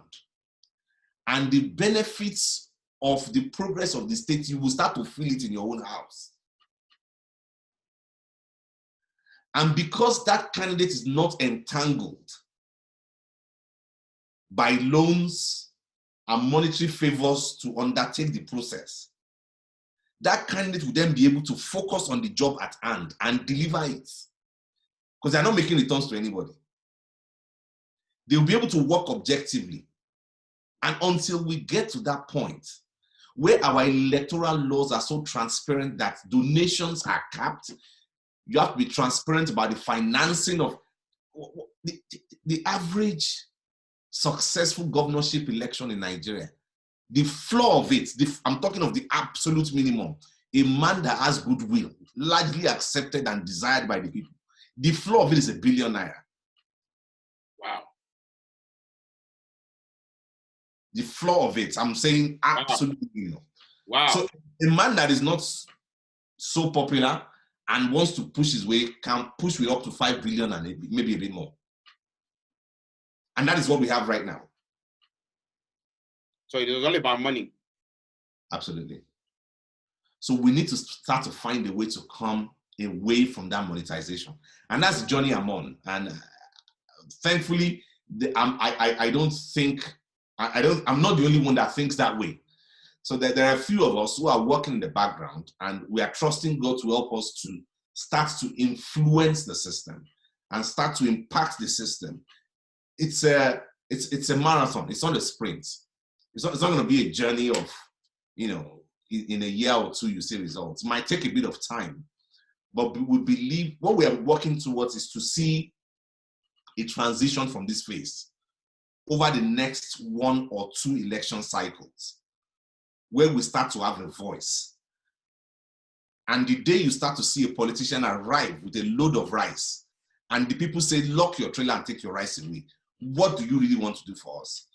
Speaker 2: And the benefits of the progress of the state, you will start to feel it in your own house. And because that candidate is not entangled by loans and monetary favors to undertake the process, that candidate will then be able to focus on the job at hand and deliver it. Because they're not making returns to anybody. They'll be able to work objectively. And until we get to that point where our electoral laws are so transparent that donations are capped, you have to be transparent about the financing of the average successful governorship election in Nigeria. The flaw of it, I'm talking of the absolute minimum, a man that has goodwill, largely accepted and desired by the people. The flaw of it is 1 billion naira.
Speaker 1: Wow.
Speaker 2: The flaw of it, I'm saying absolutely.
Speaker 1: Wow.
Speaker 2: So a man that is not so popular and wants to push his way can push way up to 5 billion and maybe a bit more. And that is what we have right now.
Speaker 1: So it is only about money.
Speaker 2: Absolutely. So we need to start to find a way to come away from that monetization. And that's the journey I'm on. And thankfully, I don't think I'm not the only one that thinks that way. So there are a few of us who are working in the background, and we are trusting God to help us to start to influence the system and start to impact the system. It's a marathon. It's not a sprint. It's not going to be a journey of, in a year or two you see results. It might take a bit of time, but we believe what we are working towards is to see a transition from this phase over the next 1 or 2 election cycles, where we start to have a voice. And the day you start to see a politician arrive with a load of rice, and the people say, lock your trailer and take your rice away, what do you really want to do for us?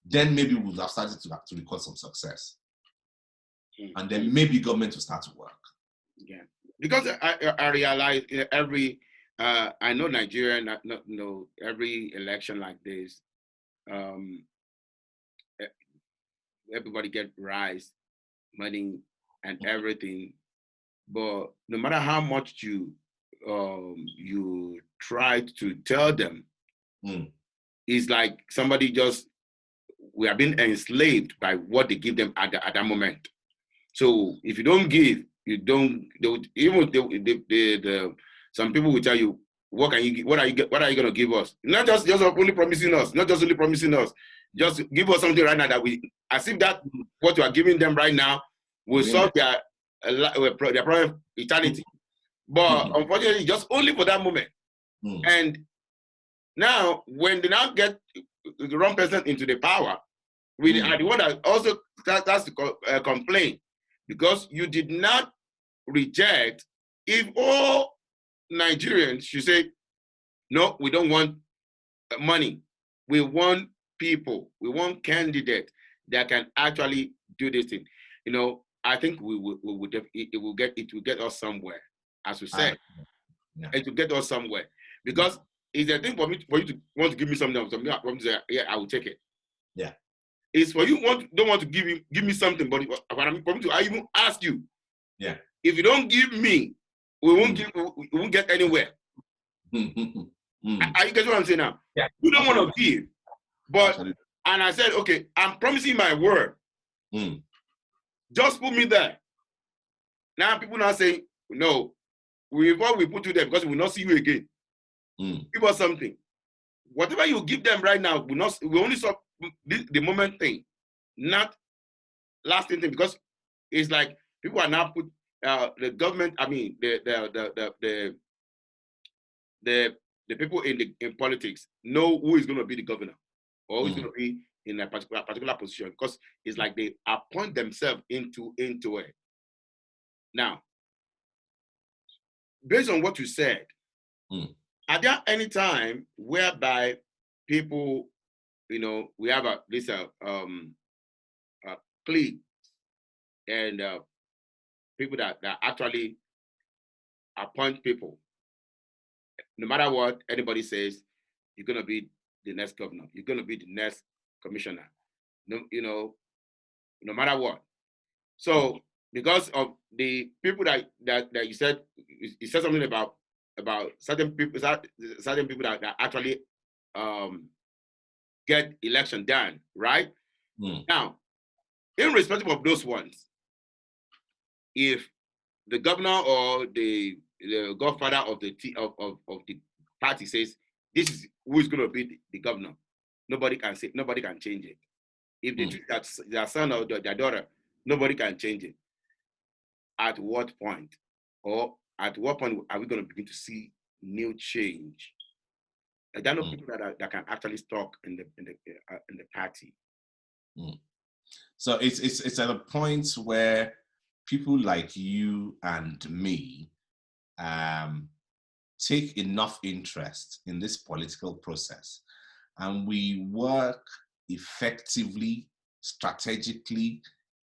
Speaker 2: Then maybe we'll have started to record some success. And then maybe government will start to work.
Speaker 1: Yeah, because I realize I know Nigeria, every election like this, everybody get rice, money, and everything. But no matter how much you try to tell them, it's like we are being enslaved by what they give them at that moment. So if you don't give, some people will tell you, what are you going to give us? Not just only promising us, just give us something right now as if that what you are giving them right now will solve their problem eternity. But unfortunately, just only for that moment. And now, when they now get the wrong person into the power, we are the one that also starts to complain, because you did not reject. If all Nigerians should say, no, we don't want money, we want people, we want candidates that can actually do this thing. I think it will get us somewhere, as we said. It will get us somewhere, because it's a thing for you to want to give me something, yeah, I will take it.
Speaker 2: Yeah.
Speaker 1: It's for you don't want to give me something, but for me to I even ask you.
Speaker 2: Yeah.
Speaker 1: If you don't give me, we won't get anywhere. Are you getting what I'm saying now?
Speaker 2: Yeah.
Speaker 1: You don't want to give, but and I said, okay, I'm promising my word. Just put me there. Now people now say, no, we put you there because we will not see you again. Give us something. Whatever you give them right now, we only saw the moment thing, not lasting thing, because it's like people are now put the government. I mean, the people in politics know who is going to be the governor or who is going to be in a particular position, because it's like they appoint themselves into it. Now, based on what you said, are there any time whereby people, we have this clique and people that actually appoint people, no matter what anybody says, you're going to be the next governor, you're going to be the next commissioner, no matter what. So because of the people that you said something about certain people that actually get election done, right? Now, irrespective of those ones, if the governor or the godfather of the party says this is who is going to be the governor, nobody can change it. If they treat their son or their daughter, nobody can change it. At what point are we going to begin to see new change? There are no people that can actually talk in the party.
Speaker 2: So it's at a point where people like you and me take enough interest in this political process, and we work effectively, strategically,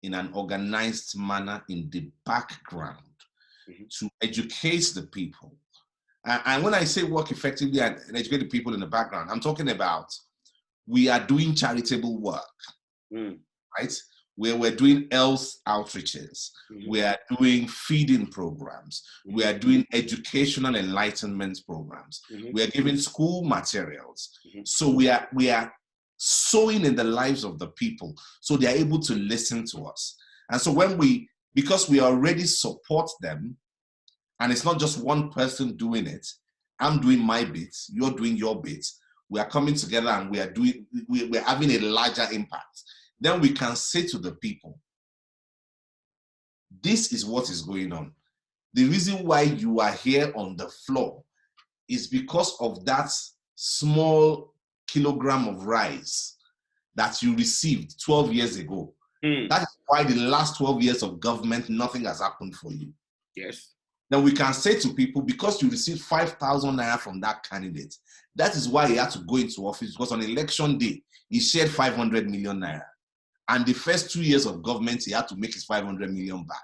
Speaker 2: in an organized manner in the background to educate the people. And when I say work effectively and educate the people in the background, I'm talking about we are doing charitable work, right? Where we're doing health outreaches, we are doing feeding programs, we are doing educational enlightenment programs, we are giving school materials. So we are sowing in the lives of the people so they are able to listen to us. And so because we already support them, and it's not just one person doing it, I'm doing my bit, you're doing your bit, we are coming together and we're having a larger impact. Then we can say to the people, this is what is going on. The reason why you are here on the floor is because of that small kilogram of rice that you received 12 years ago. That is why the last 12 years of government, nothing has happened for you.
Speaker 1: Yes.
Speaker 2: Then we can say to people, because you received 5,000 naira from that candidate, that is why he had to go into office, because on election day, he shared 500 million naira. And the first 2 years of government, he had to make his 500 million back.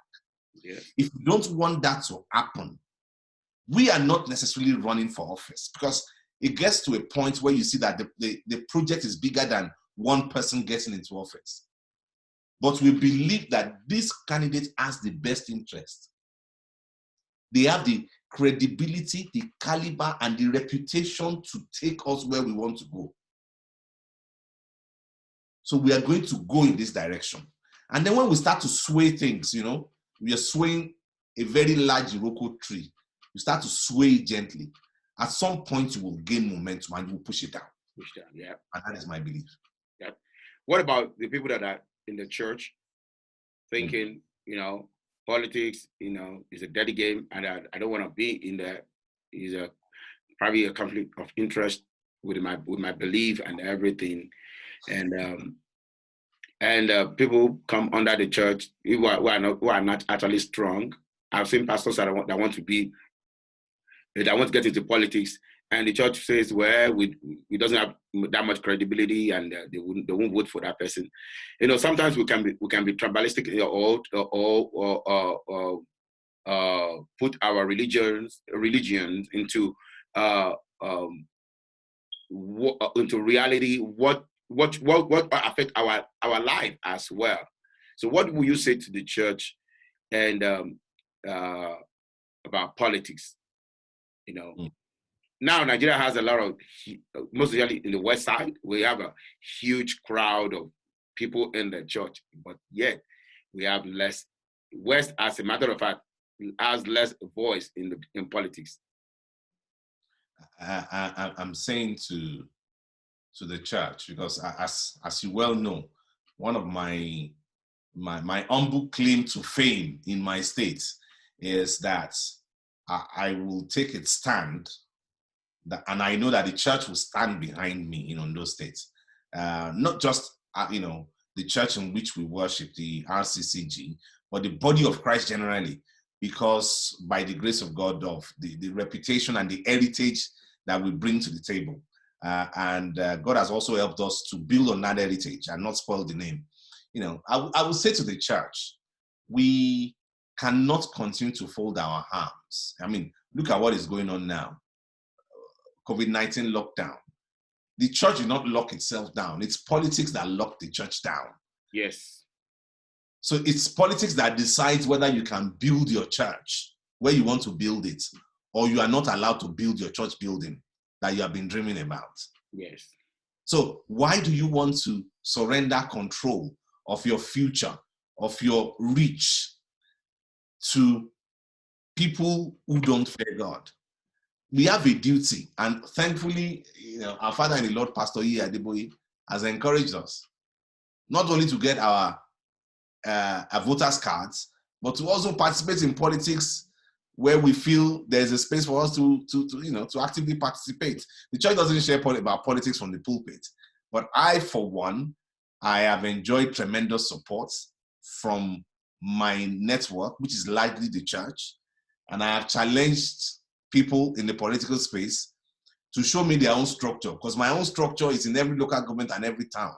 Speaker 1: Yeah.
Speaker 2: If you don't want that to happen, we are not necessarily running for office, because it gets to a point where you see that the project is bigger than one person getting into office. But we believe that this candidate has the best interest. They have the credibility, the caliber, and the reputation to take us where we want to go. So we are going to go in this direction. And then when we start to sway things, we are swaying a very large Iroko tree. You start to sway it gently. At some point, you will gain momentum and you will push it down.
Speaker 1: Push down, yeah.
Speaker 2: And that is my belief.
Speaker 1: Yeah. What about the people that are in the church thinking, politics, is a dirty game, and I don't want to be in there. Is probably a conflict of interest with my belief and everything, and people come under the church who are not actually strong. I've seen pastors that want to get into politics, and the church says, well, we doesn't have that much credibility, and they won't vote for that person. Sometimes we can be tribalistic, or put our religions into reality. What affect our life as well. So what will you say to the church and about politics? Now Nigeria has a lot of, most especially in the West side, we have a huge crowd of people in the church, but yet we have less. West, as a matter of fact, has less voice in politics.
Speaker 2: I'm saying to the church, because as you well know, one of my humble claim to fame in my state is that I will take a stand, and I know that the church will stand behind me in Ondo State. Not just the church in which we worship, the RCCG, but the body of Christ generally, because by the grace of God, of the reputation and the heritage that we bring to the table. And God has also helped us to build on that heritage and not spoil the name. I would say to the church, we cannot continue to fold our arms. I mean, look at what is going on now. COVID-19 lockdown. The church did not lock itself down. It's politics that locked the church down.
Speaker 1: Yes.
Speaker 2: So it's politics that decides whether you can build your church where you want to build it, or you are not allowed to build your church building that you have been dreaming about.
Speaker 1: Yes.
Speaker 2: So why do you want to surrender control of your future, of your reach, to people who don't fear God? We have a duty, and thankfully, our father in the Lord, Pastor Adeyeye, has encouraged us not only to get our voters' cards, but to also participate in politics where we feel there's a space for us to actively participate. The church doesn't share about politics from the pulpit, but I, for one, I have enjoyed tremendous support from my network, which is largely the church, and I have challenged people in the political space to show me their own structure, because my own structure is in every local government and every town.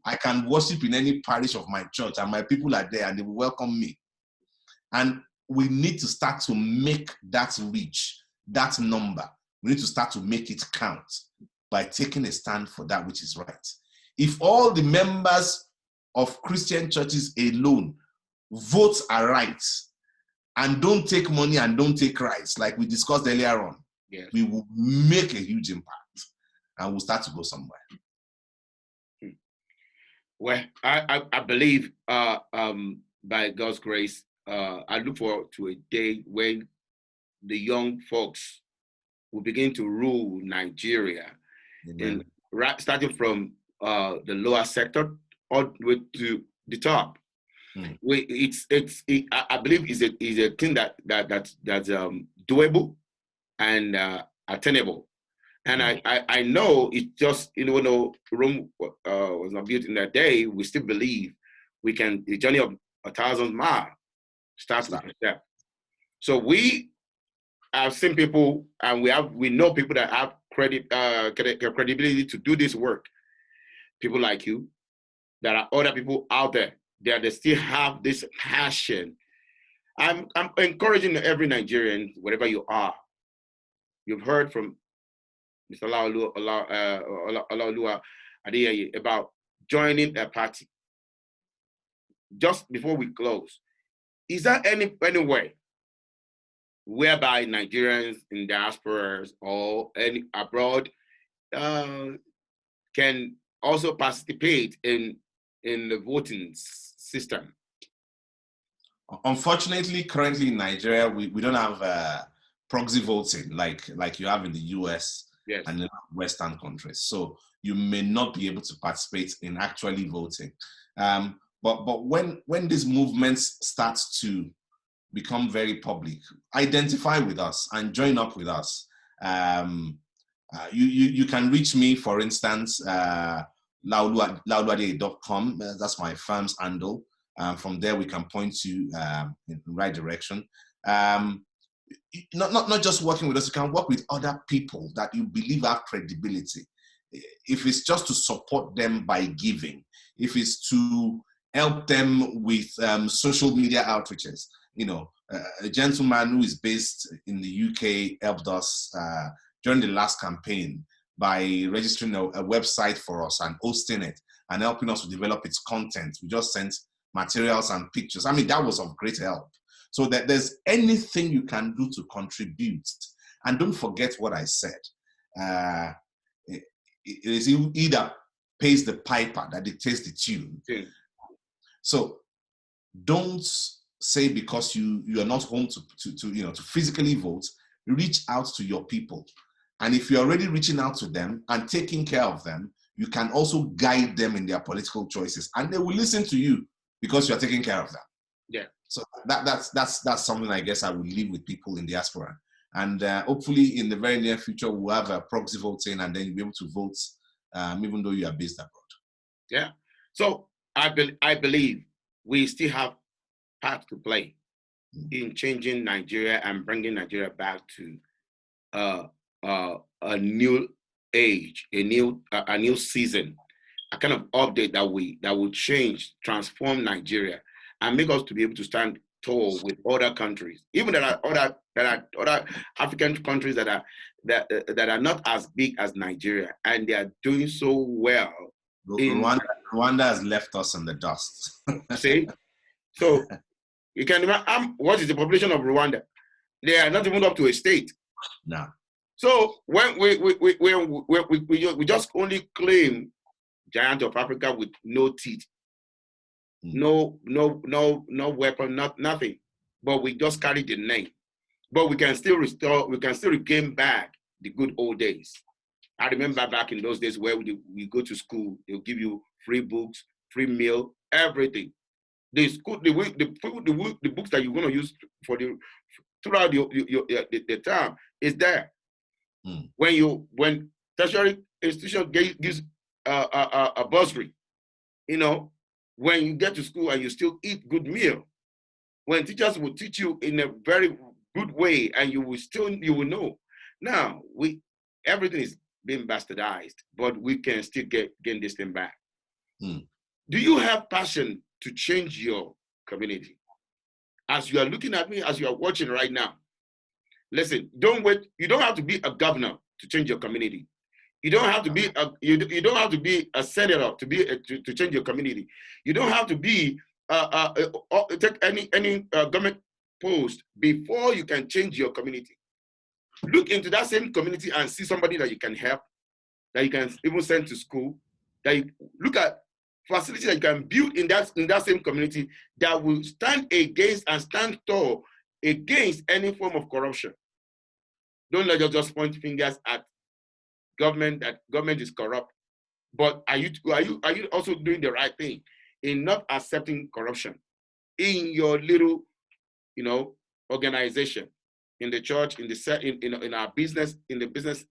Speaker 2: I can worship in any parish of my church, and my people are there and they will welcome me. And we need to start to make that reach, that number. We need to start to make it count by taking a stand for that which is right. If all the members of Christian churches alone vote aright and don't take money and don't take rights, like we discussed earlier on,
Speaker 1: yes,
Speaker 2: we will make a huge impact and we'll start to go somewhere.
Speaker 1: Well, I believe by God's grace, I look forward to a day when the young folks will begin to rule Nigeria, in
Speaker 2: Amen.
Speaker 1: right, starting from the lower sector all the way to the top.
Speaker 2: Mm.
Speaker 1: I believe is a thing that's doable and attainable. And
Speaker 2: Mm.
Speaker 1: I know it's just, Rome was not built in that day. We still believe we can. The journey of 1,000 miles starts with
Speaker 2: Start.
Speaker 1: a step. So we have seen people, and we know people that have credibility to do this work. People like you. There are other people out there that they still have this passion. I'm encouraging every Nigerian, wherever you are. You've heard from Mr. Laolu Adeyeye about joining a party. Just before we close, is there any way whereby Nigerians in diasporas or any abroad uh, can also participate in the voting system?
Speaker 2: Unfortunately, currently in Nigeria, we don't have proxy voting like you have in the US
Speaker 1: Yes.
Speaker 2: and in Western countries. So you may not be able to participate in actually voting. But when these movements start to become very public, identify with us and join up with us. You can reach me, for instance, laoluadeye.com. That's my firm's handle. From there, we can point you in the right direction. Not just working with us, you can work with other people that you believe have credibility. If it's just to support them by giving, if it's to help them with social media outreaches, a gentleman who is based in the UK helped us during the last campaign by registering a website for us and hosting it and helping us to develop its content. We just sent materials and pictures. I mean, that was of great help. So that there's anything you can do to contribute. And don't forget what I said. It is he that pays the piper that dictates the tune.
Speaker 1: Okay.
Speaker 2: So don't say because you are not home to physically vote, reach out to your people. And if you're already reaching out to them and taking care of them, you can also guide them in their political choices, and they will listen to you because you're taking care of them.
Speaker 1: Yeah.
Speaker 2: So that's something I guess I would leave with people in diaspora. And hopefully in the very near future, we'll have a proxy voting and then you'll be able to vote even though you are based abroad.
Speaker 1: Yeah. So I believe we still have part to play in changing Nigeria and bringing Nigeria back to a new age, a new season, a kind of update that will change, transform Nigeria, and make us to be able to stand tall with other countries. Even there are other African countries that are not as big as Nigeria, and they are doing so well.
Speaker 2: Rwanda has left us in the dust.
Speaker 1: See, so you can imagine what is the population of Rwanda? They are not even up to a state.
Speaker 2: No.
Speaker 1: So when we just only claim giant of Africa with no teeth, no weapon, nothing, but we just carry the name. But we can still regain back the good old days. I remember back in those days where we go to school, they'll give you free books, free meal, everything. The books that you're going to use throughout the term is there. When tertiary institution gives a bursary, when you get to school and you still eat good meal, when teachers will teach you in a very good way, and you will know. Now everything is being bastardized, but we can still gain this thing back. Do you have passion to change your community? As you are looking at me, as you are watching right now, listen, don't wait. You don't have to be a governor to change your community. You don't have to be you don't have to be a senator to change your community. You don't have to be take any government post before you can change your community. Look into that same community and see somebody that you can help, that you can even send to school. That you look at facilities that you can build in that same community that will stand against and stand tall against any form of corruption. Don't let us just point fingers at government that government is corrupt. But are you also doing the right thing in not accepting corruption in your little, organization, in the church, in our business, in the business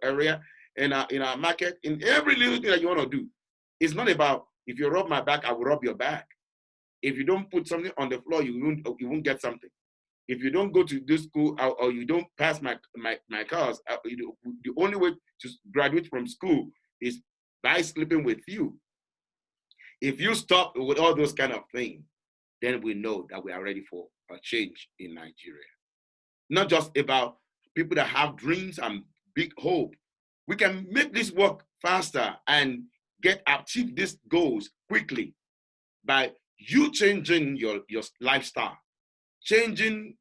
Speaker 1: area, in our market, in every little thing that you want to do? It's not about, if you rub my back, I will rub your back. If you don't put something on the floor, you won't get something. If you don't go to this school or you don't pass my course, the only way to graduate from school is by sleeping with you. If you stop with all those kind of things, then we know that we are ready for a change in Nigeria. Not just about people that have dreams and big hope. We can make this work faster and achieve these goals quickly by you changing your lifestyle, changing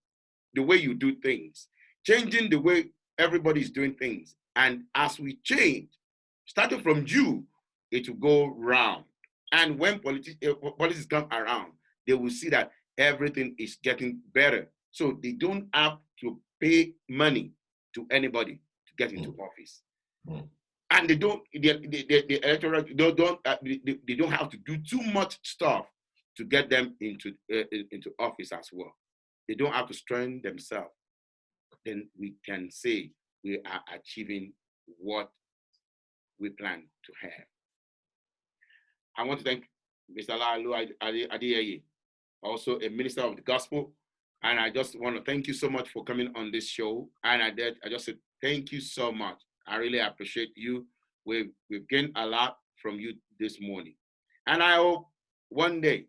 Speaker 1: the way you do things, changing the way everybody's doing things. And as we change, starting from you, it will go round. And when politics come around, they will see that everything is getting better. So they don't have to pay money to anybody to get into office. And they don't, the electoral, they don't have to do too much stuff to get them into office as well. They don't have to strain themselves. Then we can say we are achieving what we plan to have. I want to thank Mr. Laolu Adeyeye, also a minister of the gospel. And I just want to thank you so much for coming on this show. And I just said, thank you so much. I really appreciate you. We've gained a lot from you this morning. And I hope one day,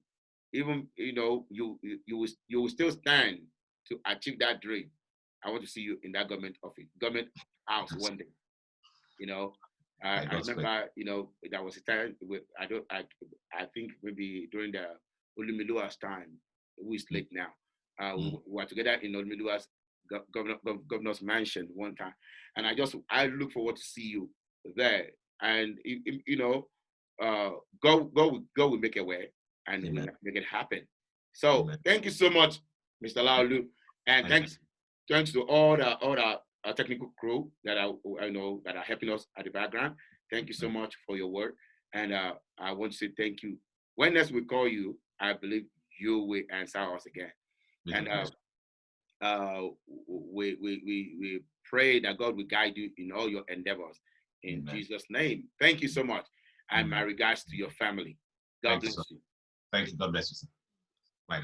Speaker 1: even, you will still stand to achieve that dream. I want to see you in that government office, government house one day. I remember, there was a time with, I think maybe during the Olumilua's time, who is late now. We were together in Olumilua's governor's mansion one time, and I look forward to see you there. And God will make a way and make it happen. So thank you so much, Mr. Laolu, and thanks to all the technical crew that I know that are helping us at the background. Thank you so much for your work, and I want to say thank you. When next we call you, I believe you will answer us again. And we pray that God will guide you in all your endeavors. In Jesus' name, thank you so much, and my regards to your family. God bless you.
Speaker 2: Thank you. God bless you, sir. Bye.